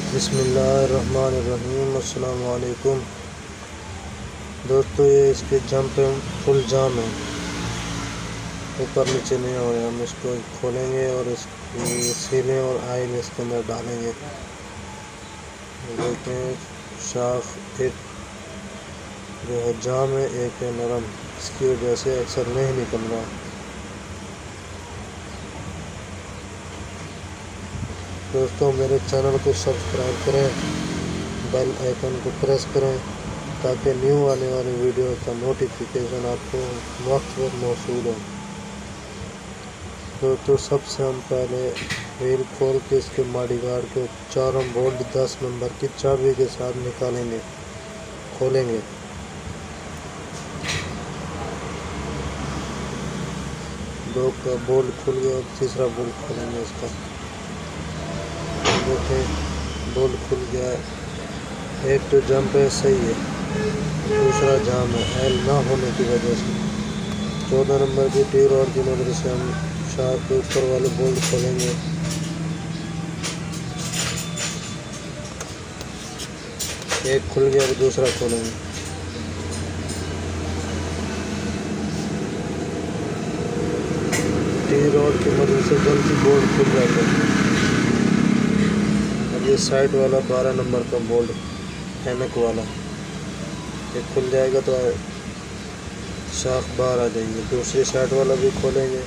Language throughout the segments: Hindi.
बिस्मिल्लाहिर्रहमानिर्रहीम। अस्सलाम वालेकुम दोस्तों, ये इसके जंप फुल जाम है, ऊपर नीचे नहीं हो रहे। हम इसको खोलेंगे और इसकी सीलें और आयल इसके अंदर डालेंगे। देखें, शाख एक जो है जाम है, एक है नरम, इसकी वजह से अक्सर नहीं निकल रहा। दोस्तों, मेरे चैनल को सब्सक्राइब करें, बेल आइकन को प्रेस करें ताकि न्यू आने वाली वीडियो का नोटिफिकेशन आपको वक्त पर मौसूल हो। दोस्तों, सबसे हम पहले व्हील खोल के इसके मॉडीगार्ड के चारों बोल्ट 10 नंबर की चाबी के साथ निकालेंगे, खोलेंगे। दो का बोल्ट खुल गया, तीसरा बोल्ट खोलेंगे इसका। देखें, बोल्ट खुल गया है। एक तो जंप है सही है, दूसरा जाम है एल ना होने की वजह से। 14 नंबर की टी रॉड की मदद से हम शाफ्ट के ऊपर वाले बोल्ट खोलेंगे। एक खुल गया, तो दूसरा खोलेंगे। टी रॉड की मदद से जल्दी बोल्ट खुल जाता है। ये साइड वाला 12 नंबर का बोल्ट हैनक वाला, ये खुल जाएगा तो शाख बाहर आ जाएगी। दूसरी साइड वाला भी खोलेंगे।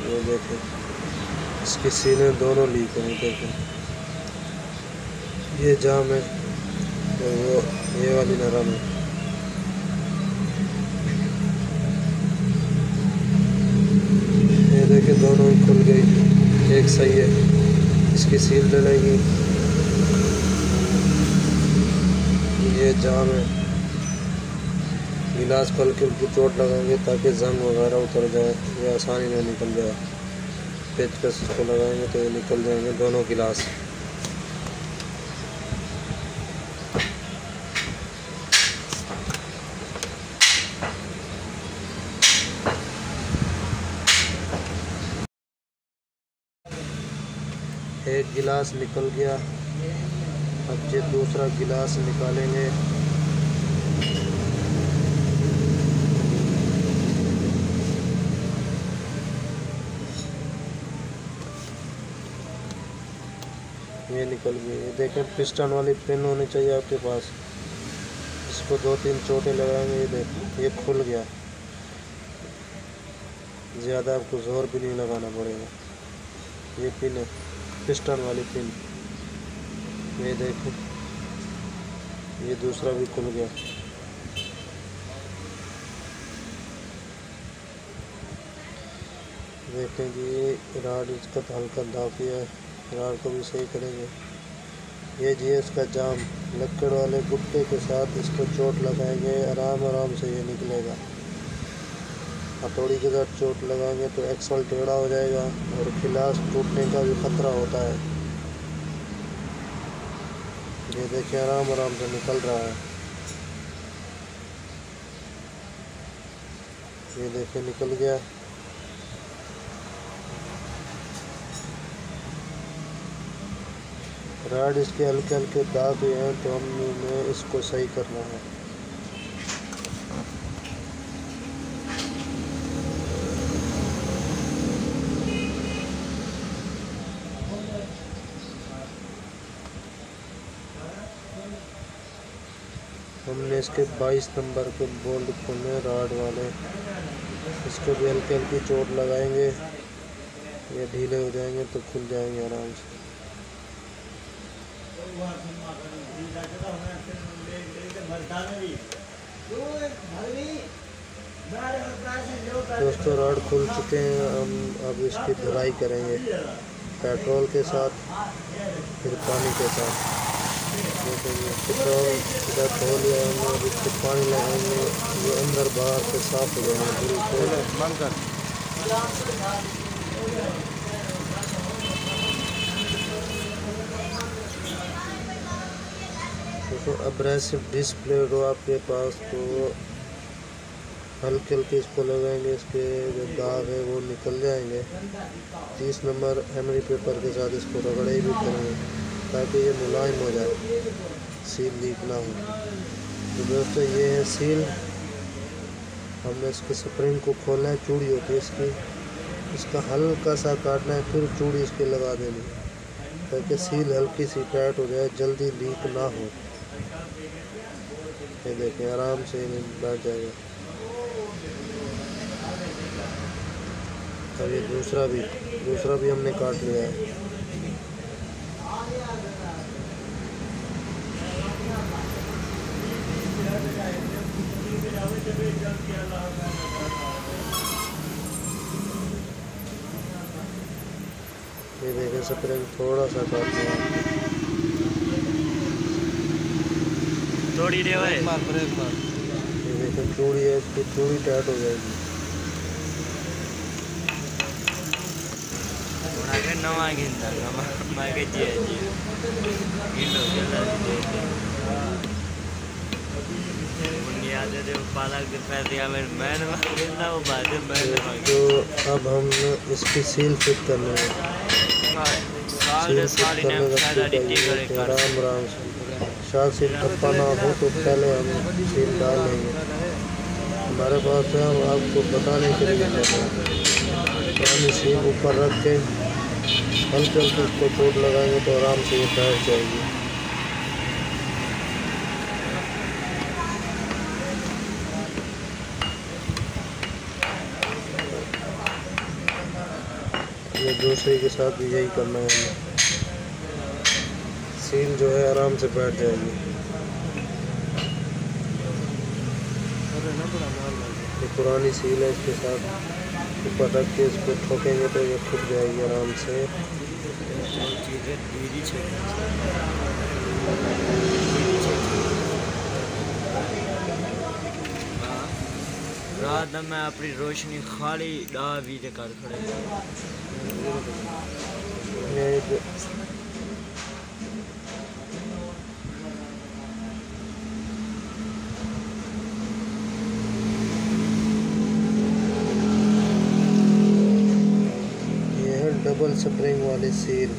ये देखें, इसकी सीलें दोनों लीक हैं। देखें, ये जाम है तो वो ये वाली नरम है। ये देखें, दोनों ही खुल गई, एक सही है। इसकी सील डलेगी। ये जाम है, गिलास खोल के उसको चोट लगाएंगे ताकि जंग वगैरह उतर जाए, ये आसानी में निकल जाए। पेचकस को लगाएंगे तो ये निकल जाएंगे दोनों गिलास। एक गिलास निकल गया, अब ये दूसरा गिलास निकालेंगे। ये निकल गई। ये देखें, पिस्टन वाली पिन होनी चाहिए आपके पास। इसको 2-3 चोटें लगाएंगे। ये देखें, ये खुल गया। ज़्यादा आपको जोर भी नहीं लगाना पड़ेगा। ये पिन है, पिस्टन वाली पिन। ये देखें, ये दूसरा भी खुल गया। देखें कि ये राड इसका हल्का दाफी है, राड को भी सही करेंगे। ये जी इसका जाम, लक्कड़ वाले गुट्टे के साथ इसको चोट लगाएंगे, आराम से ये निकलेगा। हथौड़ी के साथ चोट लगाएंगे तो एक्सल टेढ़ा हो जाएगा और गिलास टूटने का भी खतरा होता है। ये देखिए, आराम से निकल रहा है। ये देखिए, निकल गया। राड इसके हल्के हल्के दाग हुए हैं तो हमें इसको सही करना है। हमने इसके 22 नंबर के बोल्ट खोलने राड वाले, इसको भी हल्की हल्की चोट लगाएंगे। ये ढीले हो जाएंगे तो खुल जाएंगे आराम से। दोस्तों, राड खुल चुके हैं। हम अब इसकी धुलाई करेंगे, पेट्रोल के साथ, फिर पानी के साथ। पेट्रोल इधर धो लिया हमने, अब इसको पानी लगाएंगे। ये अंदर बाहर से साफ हो जाएंगे बिल्कुल। तो एब्रेसिव डिस्प्ले हो आपके पास तो हल्के हल्के इसको लगाएंगे, इसके जो दाग है वो निकल जाएंगे। 30 नंबर एमरी पेपर के साथ इसको रगड़ाई भी करेंगे ताकि ये मुलायम हो जाए, सील लीक ना हो। तो दोस्तों ये है सील। हमने इसके स्प्रिंग को खोला है, चूड़ी होती है इसकी, इसका हल्का सा काटना है, फिर चूड़ी इसके लगा देनी है ताकि सील हल्की सी टाइट हो जाए, जल्दी लीक ना हो। ये देखें आराम से बैठ जाएगा। अब ये दूसरा भी हमने काट लिया है। ये देखें स्प्रिंग थोड़ा सा काट लिया, थोड़ी देर है। ब्रेक मार। ये देखें चूड़ी है, इसकी चूड़ी टाइट हो जाएगी। नवा गिनता मैं के जी गिनो याद है पालक के पैसे मैं गिनता वो बात है। तो अब हम इसकी सील फिट करना है। सील फिट करने का आराम आराम से, शायद सील टप्पा ना हो तो पहले हम सील डाल लेंगे। हमारे पास है, हम आपको बताने के लिए पुरानी सील ऊपर रख के हल्के हल्के उसको चोट लगाएंगे तो आराम से ये बैठ जाएगी। ये दूसरे के साथ भी यही करना है हमें, सील जो है आराम से बैठ जाएगी। ये पुरानी सील है, इसके साथ ऊपर रख के इसको ठोकेंगे तो ये फूट जाएगी आराम से। रात में अपनी रोशनी खाली भी कर खड़े। डबल स्प्रिंग वाली सील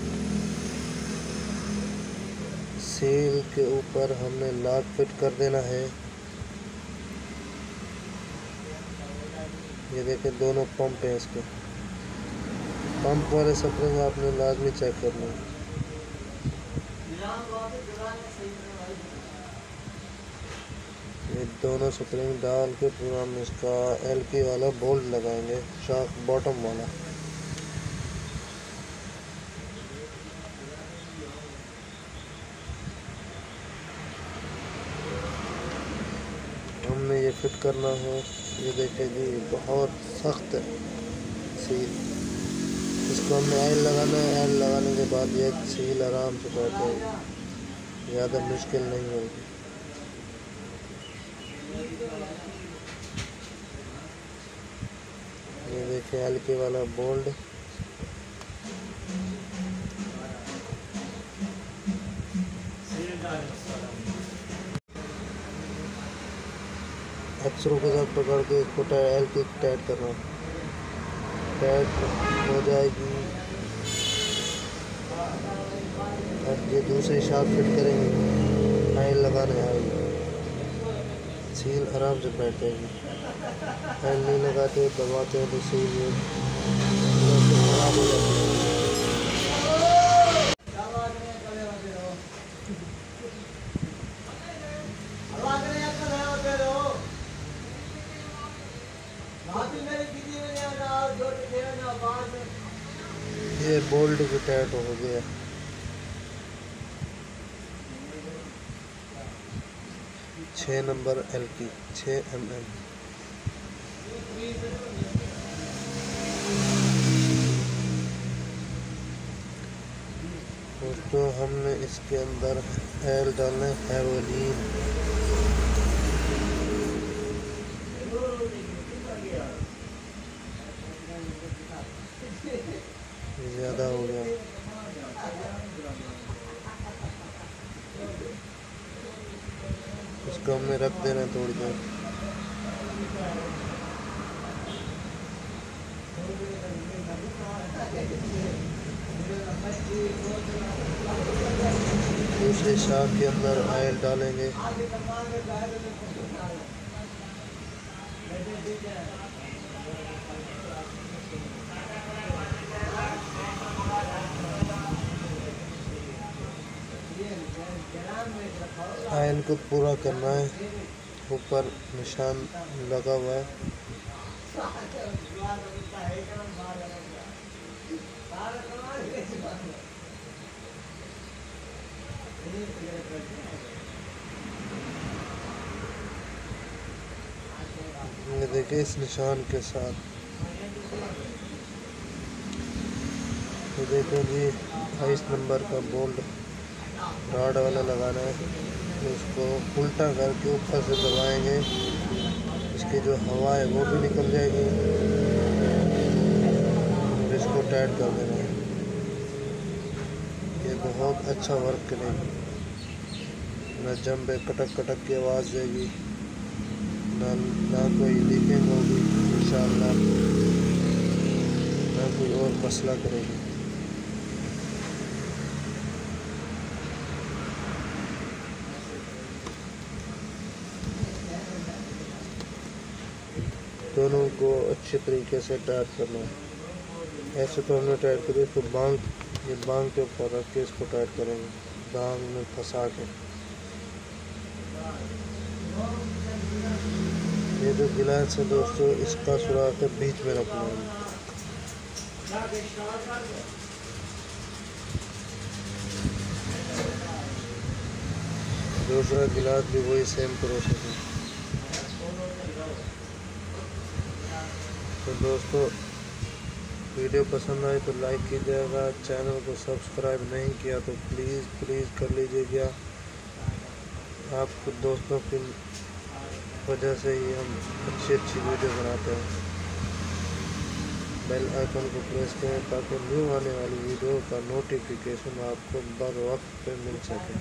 के ऊपर हमने लॉक फिट कर देना है। ये देखें दोनों पंप हैं, इसके पंप वाले स्प्रिंग आपने लाजमी चेक करना है। ये दोनों स्प्रिंग डाल के फिर हम इसका एलकी वाला बोल्ट लगाएंगे, शार्क बॉटम वाला। हमने ये फिट करना है। ये देखें जी बहुत सख्त है सील, इसको हमने ऑयल लगाना है। ऑयल लगाने के बाद ये सील आराम से बैठ जाएगी, ज़्यादा मुश्किल नहीं होगी। ये देखें हल्के वाला बोल्ट, एक्सरों के साथ पकड़ के इसको हल्के टाइट करना, टाइट हो जाएगी। अब ये दूसरी शार्प फिट करेंगे, ऑयल लगाने आएगी, सील आराम से बैठ जाएगी। ऑयल नहीं लगाते दबाते हैं तो सील खराब हो जाती है। ये बोल्ट भी टाइट हो गया। छः नंबर एलकी 6 mm। दोस्तों हमने इसके अंदर ऑयल डालना है, हेरोलिन। ज़्यादा हो गया, इसको हमने रख देना थोड़ी देर। दूसरे शाख के अंदर ऑयल डालेंगे। ऑयल को पूरा करना है, ऊपर निशान लगा हुआ है। ये देखिए इस निशान के साथ, ये देखिए जी 28 नंबर का बोल्ट रॉड वाला लगाना है। इसको उल्टा करके ऊपर से दबाएंगे, इसकी जो हवा है वो भी निकल जाएगी और इसको टाइट कर देना है। ये बहुत अच्छा वर्क करेगी, ना जम पे कटक कटक की आवाज़ देगी, ना कोई लीकेज होगी इंशाअल्लाह, ना कोई और मसला करेगी। दोनों को अच्छे तरीके से टाइट करना है। ऐसे तो हमने टाइट करी, इसको ये बांग के ऊपर रख के इसको टाइट करेंगे, बांग में फंसा के। ये जो गिलास है दोस्तों, इसका सुराख बीच में रखना है। दूसरा गिलास भी वही सेम प्रोसेस है। तो दोस्तों वीडियो पसंद आई तो लाइक कीजिएगा, चैनल को सब्सक्राइब नहीं किया तो प्लीज़ कर लीजिएगा। आपको दोस्तों की वजह से ही हम अच्छी वीडियो बनाते हैं। बेल आइकन को प्रेस करें ताकि न्यू आने वाली वीडियो का नोटिफिकेशन आपको बर वक्त पे मिल सके।